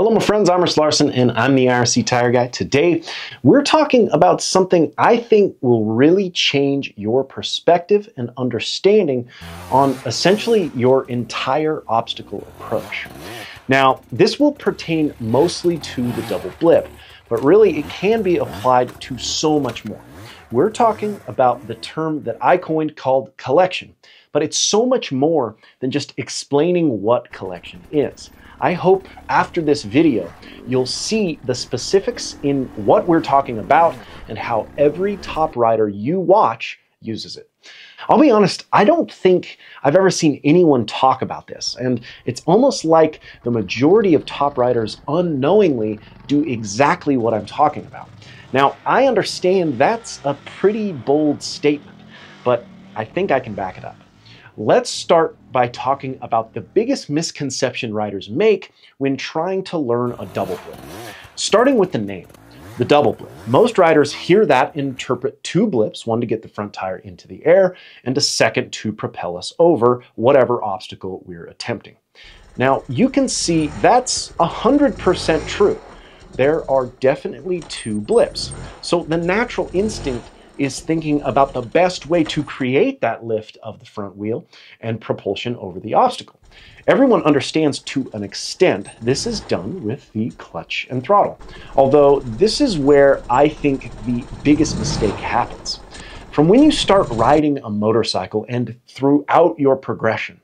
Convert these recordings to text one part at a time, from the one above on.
Hello my friends, I'm Russ Larson and I'm the IRC Tire Guy. Today we're talking about something I think will really change your perspective and understanding on essentially your entire obstacle approach. Now this will pertain mostly to the double blip, but really it can be applied to so much more. We're talking about the term that I coined called collection, but it's so much more than just explaining what collection is. I hope after this video, you'll see the specifics in what we're talking about and how every top rider you watch uses it. I'll be honest, I don't think I've ever seen anyone talk about this, and it's almost like the majority of top riders unknowingly do exactly what I'm talking about. Now, I understand that's a pretty bold statement, but I think I can back it up. Let's start by talking about the biggest misconception riders make when trying to learn a double blip. Starting with the name, the double blip. Most riders hear that and interpret two blips, one to get the front tire into the air and a second to propel us over whatever obstacle we're attempting. Now, you can see that's 100% true. There are definitely two blips. So the natural instinct is thinking about the best way to create that lift of the front wheel and propulsion over the obstacle. Everyone understands to an extent this is done with the clutch and throttle, although this is where I think the biggest mistake happens. From when you start riding a motorcycle and throughout your progression,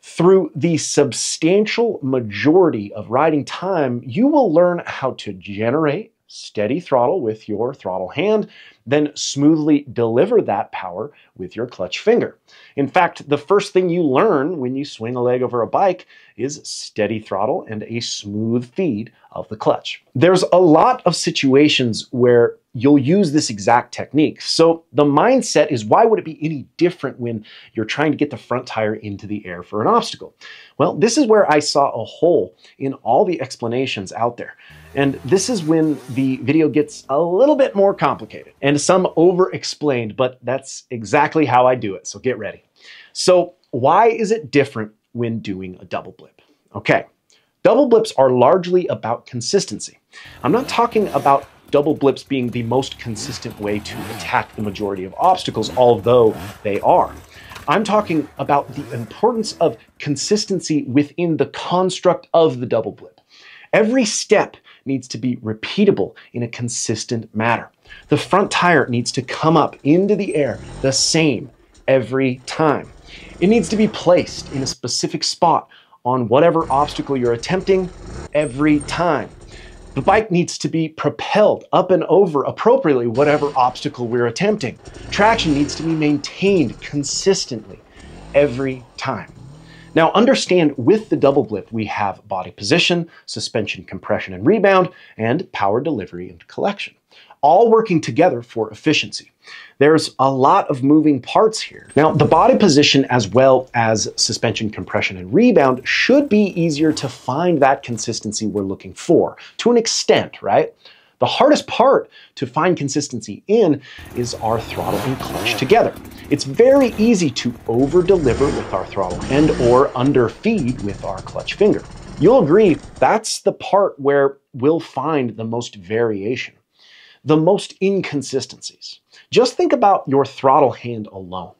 through the substantial majority of riding time, you will learn how to generate steady throttle with your throttle hand, then smoothly deliver that power with your clutch finger. In fact, the first thing you learn when you swing a leg over a bike is steady throttle and a smooth feed of the clutch. There's a lot of situations where you'll use this exact technique. So the mindset is, why would it be any different when you're trying to get the front tire into the air for an obstacle? Well, this is where I saw a hole in all the explanations out there. And this is when the video gets a little bit more complicated and some over-explained, but that's exactly how I do it, so get ready. So why is it different when doing a double blip? Okay, double blips are largely about consistency. I'm not talking about double blips being the most consistent way to attack the majority of obstacles, although they are. I'm talking about the importance of consistency within the construct of the double blip. Every step needs to be repeatable in a consistent manner. The front tire needs to come up into the air the same every time. It needs to be placed in a specific spot on whatever obstacle you're attempting every time. The bike needs to be propelled up and over appropriately whatever obstacle we're attempting. Traction needs to be maintained consistently every time. Now understand, with the double blip, we have body position, suspension compression and rebound, and power delivery and collection, all working together for efficiency. There's a lot of moving parts here. Now, the body position as well as suspension compression and rebound should be easier to find that consistency we're looking for, to an extent, right? The hardest part to find consistency in is our throttle and clutch together. It's very easy to over-deliver with our throttle and or under-feed with our clutch finger. You'll agree that's the part where we'll find the most variation, the most inconsistencies. Just think about your throttle hand alone.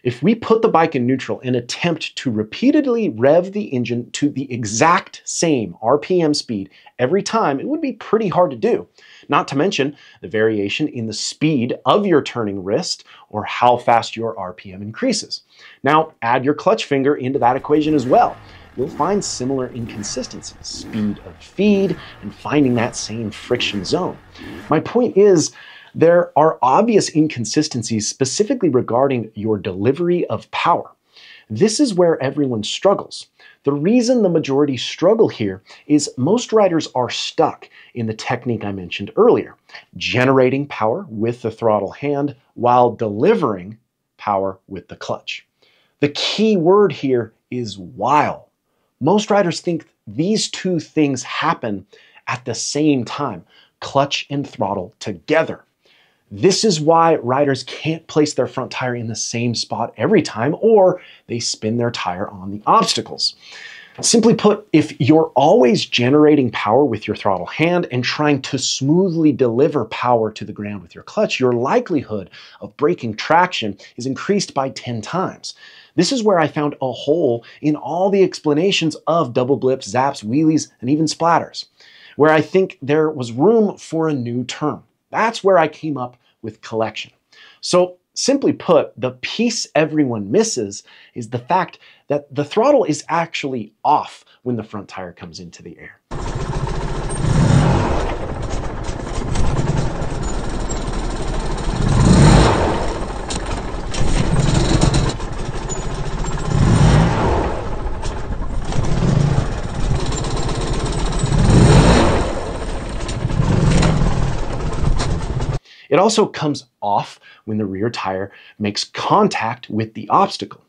If we put the bike in neutral and attempt to repeatedly rev the engine to the exact same RPM speed every time, it would be pretty hard to do. Not to mention the variation in the speed of your turning wrist or how fast your RPM increases. Now add your clutch finger into that equation as well. You'll find similar inconsistencies, speed of feed, and finding that same friction zone. My point is, there are obvious inconsistencies specifically regarding your delivery of power. This is where everyone struggles. The reason the majority struggle here is most riders are stuck in the technique I mentioned earlier, generating power with the throttle hand while delivering power with the clutch. The key word here is while. Most riders think these two things happen at the same time, clutch and throttle together. This is why riders can't place their front tire in the same spot every time, or they spin their tire on the obstacles. Simply put, if you're always generating power with your throttle hand and trying to smoothly deliver power to the ground with your clutch, your likelihood of breaking traction is increased by 10 times. This is where I found a hole in all the explanations of double blips, zaps, wheelies, and even splatters, where I think there was room for a new term. That's where I came up with collection. So simply put, the piece everyone misses is the fact that the throttle is actually off when the front tire comes into the air. It also comes off when the rear tire makes contact with the obstacle.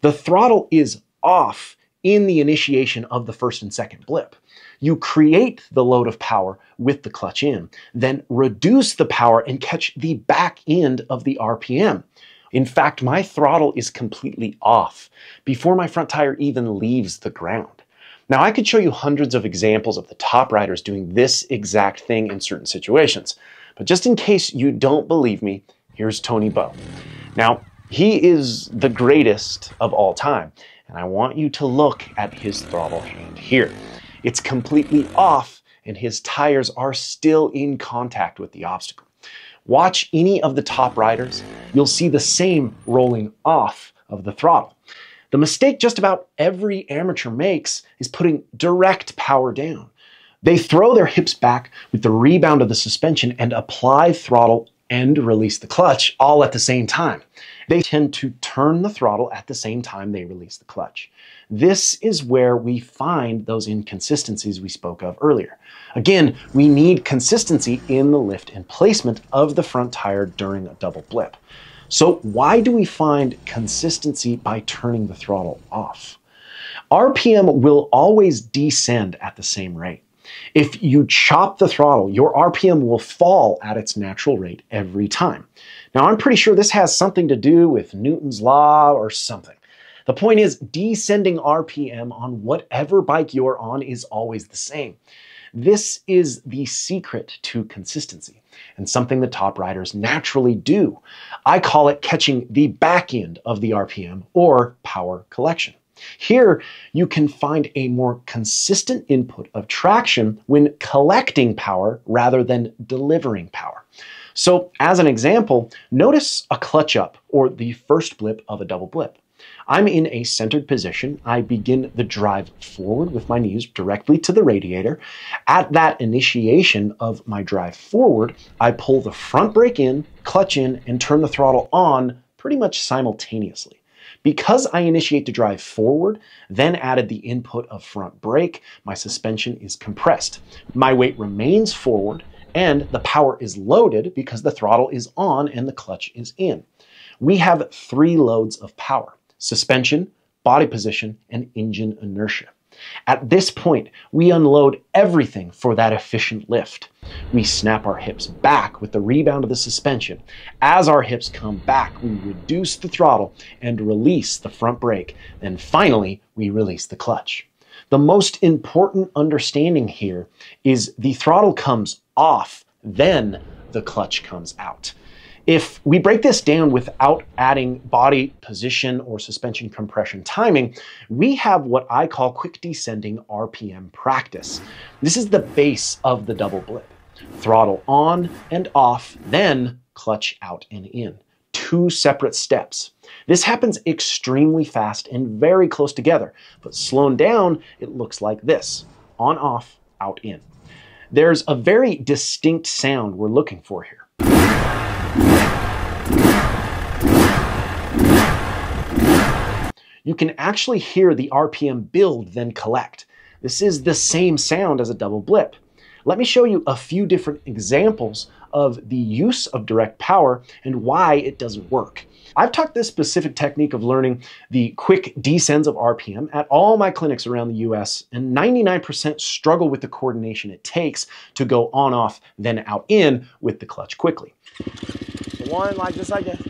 The throttle is off in the initiation of the first and second blip. You create the load of power with the clutch in, then reduce the power and catch the back end of the RPM. In fact, my throttle is completely off before my front tire even leaves the ground. Now, I could show you hundreds of examples of the top riders doing this exact thing in certain situations, but just in case you don't believe me, here's Tony Bow. Now, he is the greatest of all time, and I want you to look at his throttle hand here. It's completely off, and his tires are still in contact with the obstacle. Watch any of the top riders, you'll see the same rolling off of the throttle. The mistake just about every amateur makes is putting direct power down. They throw their hips back with the rebound of the suspension and apply throttle and release the clutch all at the same time. They tend to turn the throttle at the same time they release the clutch. This is where we find those inconsistencies we spoke of earlier. Again, we need consistency in the lift and placement of the front tire during a double blip. So why do we find consistency by turning the throttle off? RPM will always descend at the same rate. If you chop the throttle, your RPM will fall at its natural rate every time. Now, I'm pretty sure this has something to do with Newton's law or something. The point is, descending RPM on whatever bike you're on is always the same. This is the secret to consistency and something the top riders naturally do. I call it catching the back end of the RPM or power collection. Here, you can find a more consistent input of traction when collecting power rather than delivering power. So, as an example, notice a clutch up or the first blip of a double blip. I'm in a centered position. I begin the drive forward with my knees directly to the radiator. At that initiation of my drive forward, I pull the front brake in, clutch in, and turn the throttle on pretty much simultaneously. Because I initiate to drive forward, then added the input of front brake, my suspension is compressed. My weight remains forward, and the power is loaded because the throttle is on and the clutch is in. We have 3 loads of power: suspension, body position, and engine inertia. At this point, we unload everything for that efficient lift. We snap our hips back with the rebound of the suspension. As our hips come back, we reduce the throttle and release the front brake. Then finally, we release the clutch. The most important understanding here is the throttle comes off, then the clutch comes out. If we break this down without adding body position or suspension compression timing, we have what I call quick descending RPM practice. This is the base of the double blip. Throttle on and off, then clutch out and in. 2 separate steps. This happens extremely fast and very close together, but slowed down, it looks like this: on, off, out, in. There's a very distinct sound we're looking for here. You can actually hear the RPM build then collect. This is the same sound as a double blip. Let me show you a few different examples of the use of direct power and why it doesn't work. I've taught this specific technique of learning the quick descends of RPM at all my clinics around the US, and 99% struggle with the coordination it takes to go on, off, then out, in with the clutch quickly. So one, like just like this.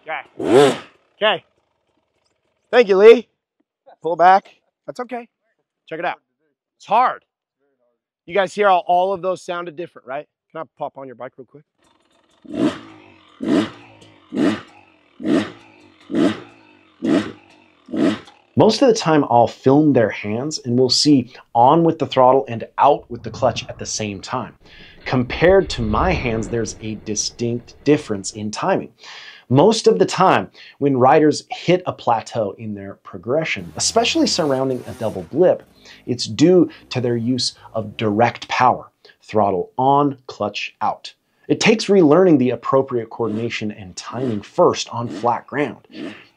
Okay. Okay. Thank you, Lee. Pull back. That's okay. Check it out. It's hard. You guys hear how all of those sounded different, right? Can I pop on your bike real quick? Most of the time I'll film their hands and we'll see on with the throttle and out with the clutch at the same time. Compared to my hands, there's a distinct difference in timing. Most of the time, when riders hit a plateau in their progression, especially surrounding a double blip, it's due to their use of direct power, throttle on, clutch out. It takes relearning the appropriate coordination and timing first on flat ground.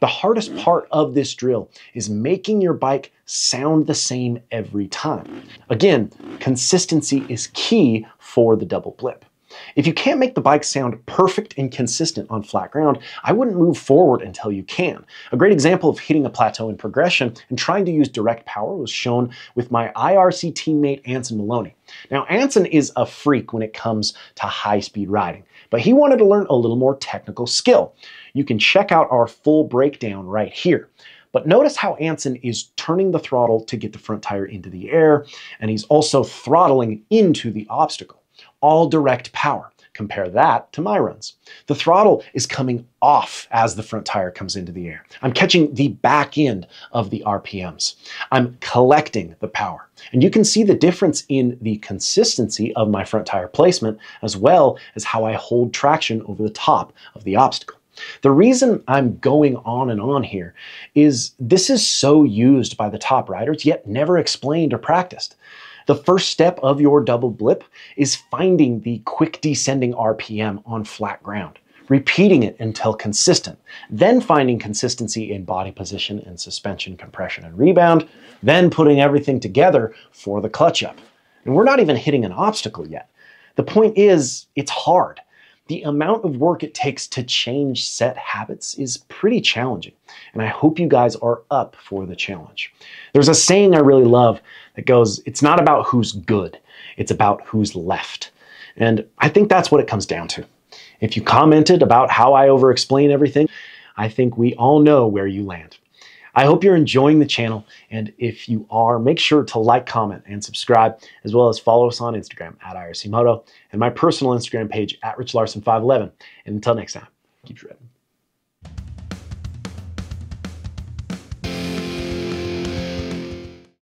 The hardest part of this drill is making your bike sound the same every time. Again, consistency is key for the double blip. If you can't make the bike sound perfect and consistent on flat ground, I wouldn't move forward until you can. A great example of hitting a plateau in progression and trying to use direct power was shown with my IRC teammate Anson Maloney. Now, Anson is a freak when it comes to high-speed riding, but he wanted to learn a little more technical skill. You can check out our full breakdown right here. But notice how Anson is turning the throttle to get the front tire into the air, and he's also throttling into the obstacle. All direct power. Compare that to my runs. The throttle is coming off as the front tire comes into the air. I'm catching the back end of the RPMs. I'm collecting the power. And you can see the difference in the consistency of my front tire placement, as well as how I hold traction over the top of the obstacle. The reason I'm going on and on here is this is so used by the top riders, yet never explained or practiced. The first step of your double blip is finding the quick descending RPM on flat ground, repeating it until consistent, then finding consistency in body position and suspension, compression, and rebound, then putting everything together for the clutch up. And we're not even hitting an obstacle yet. The point is, it's hard. The amount of work it takes to change set habits is pretty challenging, and I hope you guys are up for the challenge. There's a saying I really love that goes, it's not about who's good, it's about who's left. And I think that's what it comes down to. If you commented about how I over-explain everything, I think we all know where you land. I hope you're enjoying the channel, and if you are, make sure to like, comment, and subscribe, as well as follow us on Instagram at IRC Moto and my personal Instagram page at RichLarson511. And until next time, keep shredding.